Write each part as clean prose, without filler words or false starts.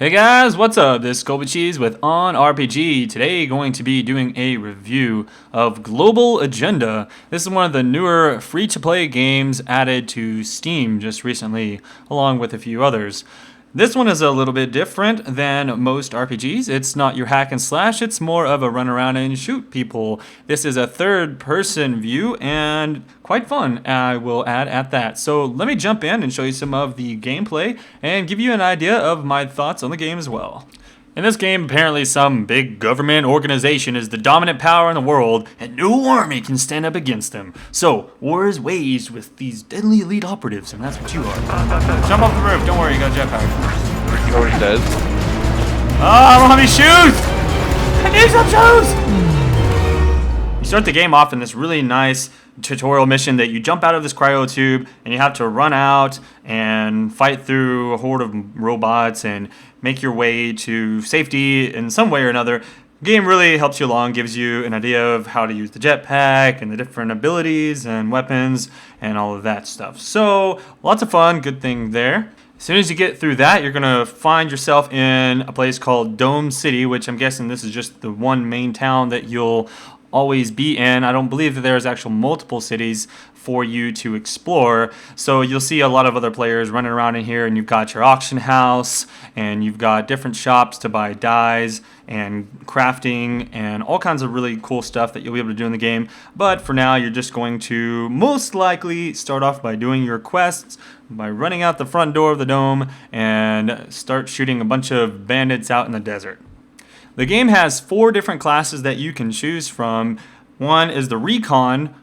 Hey guys, what's up? This is ColbyCheeZe with OnRPG. Today going to be doing a review of Global Agenda. This is one of the newer free-to-play games added to Steam just recently, along with a few others. This one is a little bit different than most RPGs. It's not your hack and slash, it's more of a run around and shoot people. This is a third-person view and quite fun, I will add at that. So let me jump in and show you some of the gameplay and give you an idea of my thoughts on the game as well. In this game, apparently some big government organization is the dominant power in the world, and no army can stand up against them. So, war is waged with these deadly elite operatives, and that's what you are. Jump off the roof, don't worry, you got a jetpack. He already dead. Oh, I don't have any shoes! I need some shoes! You start the game off in this really nice tutorial mission that you jump out of this cryo tube and you have to run out and fight through a horde of robots and make your way to safety in some way or another. The game really helps you along, gives you an idea of how to use the jetpack and the different abilities and weapons and all of that stuff. So lots of fun, good thing there. As soon as you get through that, you're going to find yourself in a place called Dome City, which I'm guessing this is just the one main town that you'll always be in. I don't believe that there's actual multiple cities for you to explore. So you'll see a lot of other players running around in here, and you've got your auction house, and you've got different shops to buy dyes and crafting and all kinds of really cool stuff that you'll be able to do in the game. But for now, you're just going to most likely start off by doing your quests, by running out the front door of the dome and start shooting a bunch of bandits out in the desert. The game has 4 different classes that you can choose from. One is the Recon,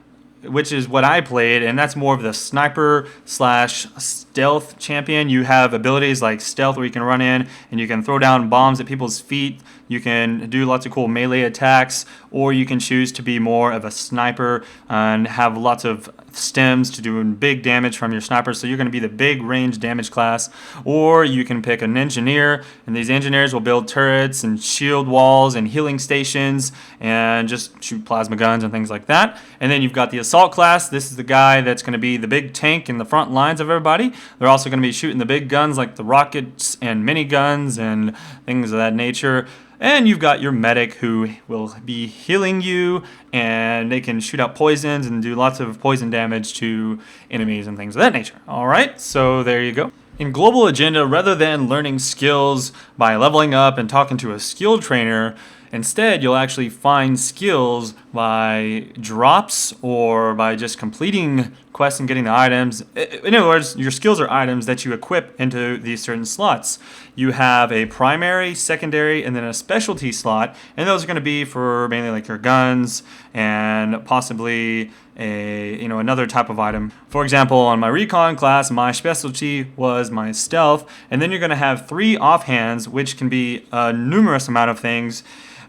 which is what I played, and that's more of the sniper slash stealth champion. You have abilities like stealth, where you can run in and you can throw down bombs at people's feet. You can do lots of cool melee attacks, or you can choose to be more of a sniper and have lots of stems to do big damage from your sniper. So you're going to be the big range damage class. Or you can pick an engineer, and these engineers will build turrets and shield walls and healing stations and just shoot plasma guns and things like that. And then you've got the assault class. This is the guy that's going to be the big tank in the front lines of everybody. They're also going to be shooting the big guns like the rockets and miniguns and things of that nature. And you've got your medic, who will be healing you, and they can shoot out poisons and do lots of poison damage to enemies and things of that nature. Alright, so there you go. In Global Agenda, rather than learning skills by leveling up and talking to a skill trainer, instead you'll actually find skills by drops or by just completing quests and getting the items. In other words, your skills are items that you equip into these certain slots. You have a primary, secondary, and then a specialty slot, and those are going to be for mainly like your guns and possibly another type of item. For example, on my Recon class, my specialty was my stealth, and then you're going to have 3 offhands, which can be a numerous amount of things.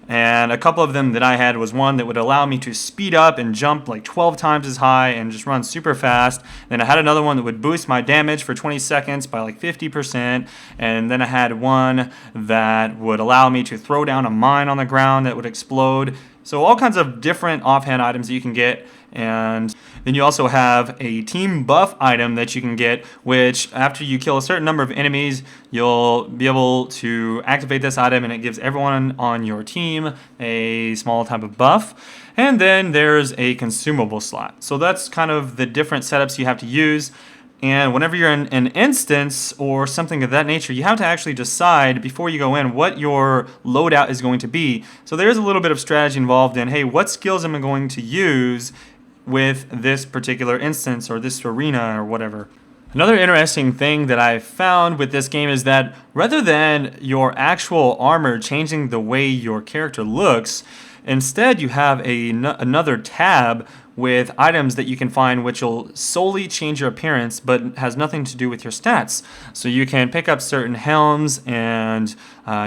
And a couple of them that I had was one that would allow me to speed up and jump like 12 times as high and just run super fast. Then I had another one that would boost my damage for 20 seconds by like 50%. And then I had one that would allow me to throw down a mine on the ground that would explode. So all kinds of different offhand items that you can get. And then you also have a team buff item that you can get, which after you kill a certain number of enemies, you'll be able to activate this item, and it gives everyone on your team a small type of buff. And then there's a consumable slot. So that's kind of the different setups you have to use. And whenever you're in an instance or something of that nature, you have to actually decide before you go in what your loadout is going to be. So there's a little bit of strategy involved in, hey, what skills am I going to use with this particular instance or this arena or whatever. Another interesting thing that I found with this game is that rather than your actual armor changing the way your character looks, instead you have another tab with items that you can find which will solely change your appearance but has nothing to do with your stats. So you can pick up certain helms, and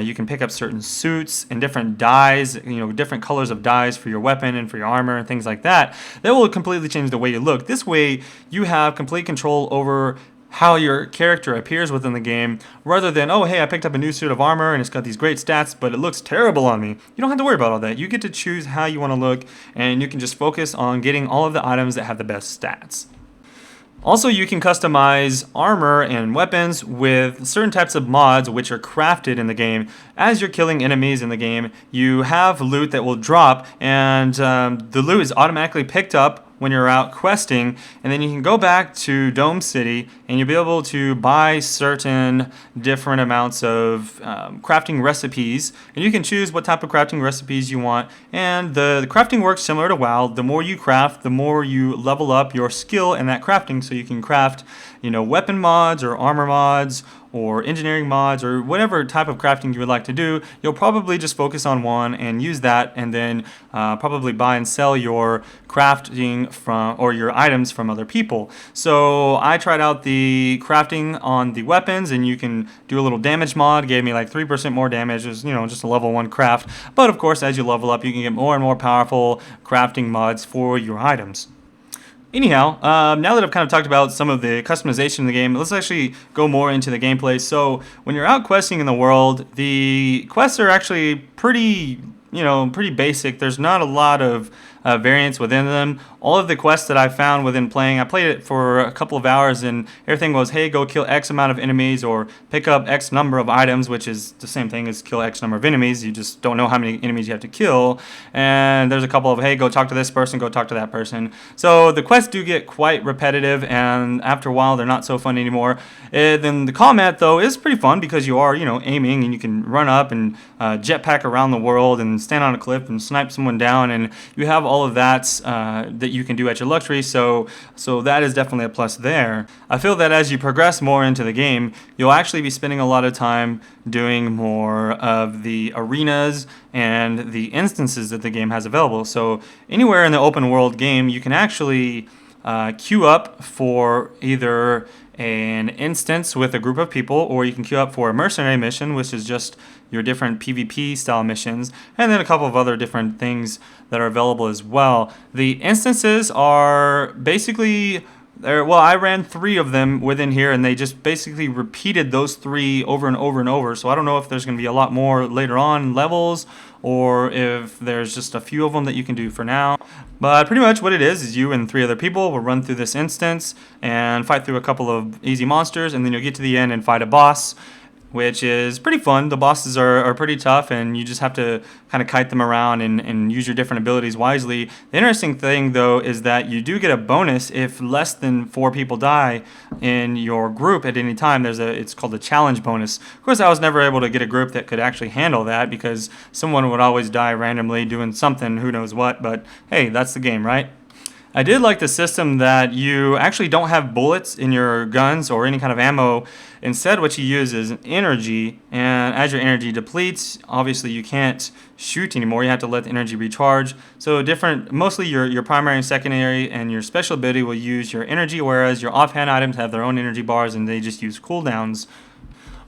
you can pick up certain suits and different dyes, different colors of dyes for your weapon and for your armor and things like that. That will completely change the way you look. This way you have complete control over how your character appears within the game, rather than, oh, hey, I picked up a new suit of armor and it's got these great stats, but it looks terrible on me. You don't have to worry about all that. You get to choose how you want to look, and you can just focus on getting all of the items that have the best stats. Also, you can customize armor and weapons with certain types of mods which are crafted in the game. As you're killing enemies in the game, you have loot that will drop, and the loot is automatically picked up when you're out questing, and then you can go back to Dome City and you'll be able to buy certain different amounts of crafting recipes, and you can choose what type of crafting recipes you want. And the crafting works similar to WoW. The more you craft, the more you level up your skill in that crafting, so you can craft, weapon mods or armor mods or engineering mods or whatever type of crafting you would like to do. You'll probably just focus on one and use that, and then probably buy and sell your crafting from, or your items from, other people. So I tried out the crafting on the weapons, and you can do a little damage mod. Gave me like 3% more damage. It was, just a level 1 craft. But of course, as you level up, you can get more and more powerful crafting mods for your items. Anyhow, now that I've kind of talked about some of the customization in the game, let's actually go more into the gameplay. So when you're out questing in the world, the quests are actually pretty basic. There's not a lot of variance within them. All of the quests that I found within playing, I played it for a couple of hours, and everything was, hey, go kill X amount of enemies or pick up X number of items, which is the same thing as kill X number of enemies. You just don't know how many enemies you have to kill. And there's a couple of, hey, go talk to this person, go talk to that person. So the quests do get quite repetitive, and after a while, they're not so fun anymore. Then the combat, though, is pretty fun because you are, aiming, and you can run up and jetpack around the world and stand on a cliff and snipe someone down, and you have all of that that you can do at your luxury, so that is definitely a plus there. I feel that as you progress more into the game, you'll actually be spending a lot of time doing more of the arenas and the instances that the game has available. So anywhere in the open world game, you can actually queue up for either an instance with a group of people, or you can queue up for a mercenary mission, which is just your different PvP style missions, and then a couple of other different things that are available as well. The instances are basically, I ran 3 of them within here, and they just basically repeated those 3 over and over and over. So I don't know if there's going to be a lot more later on levels, or if there's just a few of them that you can do for now. But pretty much what it is you and 3 other people will run through this instance and fight through a couple of easy monsters, and then you'll get to the end and fight a boss, which is pretty fun. The bosses are pretty tough, and you just have to kind of kite them around and use your different abilities wisely. The interesting thing, though, is that you do get a bonus if less than 4 people die in your group at any time. It's called a challenge bonus. Of course, I was never able to get a group that could actually handle that, because someone would always die randomly doing something, who knows what, but hey, that's the game, right? I did like the system that you actually don't have bullets in your guns or any kind of ammo. Instead, what you use is energy, and as your energy depletes, obviously you can't shoot anymore. You have to let the energy recharge. So mostly your primary and secondary and your special ability will use your energy, whereas your offhand items have their own energy bars, and they just use cooldowns.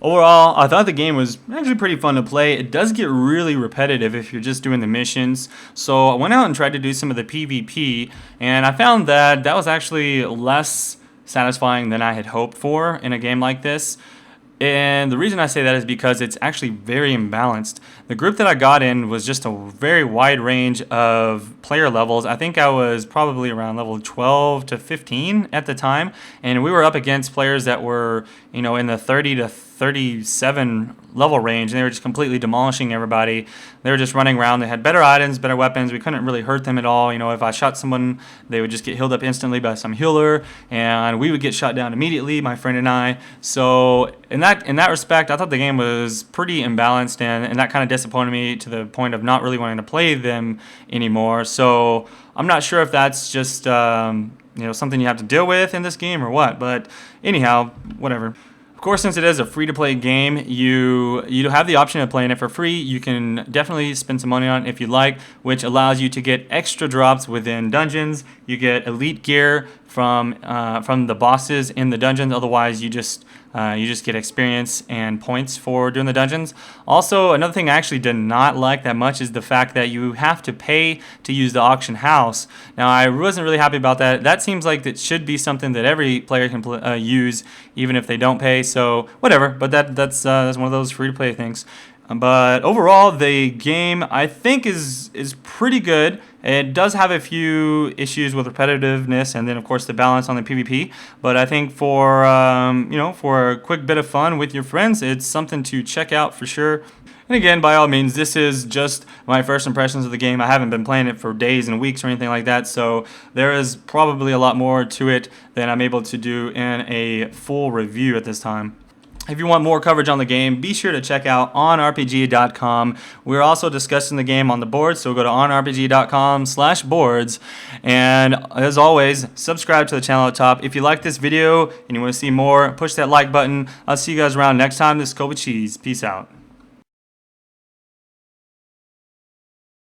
Overall, I thought the game was actually pretty fun to play. It does get really repetitive if you're just doing the missions. So I went out and tried to do some of the PvP, and I found that was actually less satisfying than I had hoped for in a game like this. And the reason I say that is because it's actually very imbalanced. The group that I got in was just a very wide range of player levels. I think I was probably around level 12 to 15 at the time, and we were up against players that were, in the 30 to 37 level range, and they were just completely demolishing everybody. They were just running around. They had better items, better weapons. We couldn't really hurt them at all. If I shot someone, they would just get healed up instantly by some healer, and we would get shot down immediately, my friend and I. So in that respect, I thought the game was pretty imbalanced, and that kind of disappointed me to the point of not really wanting to play them anymore. So I'm not sure if that's just something you have to deal with in this game or what. But anyhow, whatever. Of course, since it is a free-to-play game, you have the option of playing it for free. You can definitely spend some money on it if you like, which allows you to get extra drops within dungeons. You get elite gear from the bosses in the dungeons. Otherwise, you just get experience and points for doing the dungeons. Also, another thing I actually did not like that much is the fact that you have to pay to use the auction house. Now, I wasn't really happy about that. That seems like it should be something that every player can use, even if they don't pay. So whatever. But that's one of those free-to-play things. But overall, the game I think is pretty good. It does have a few issues with repetitiveness, and then of course the balance on the PvP. But I think for for a quick bit of fun with your friends, it's something to check out for sure. And again, by all means, this is just my first impressions of the game. I haven't been playing it for days and weeks or anything like that, so there is probably a lot more to it than I'm able to do in a full review at this time. If you want more coverage on the game, be sure to check out OnRPG.com. We're also discussing the game on the board, so go to OnRPG.com/boards. And as always, subscribe to the channel at the top. If you like this video and you want to see more, push that like button. I'll see you guys around next time. This is ColbyCheeZe. Peace out.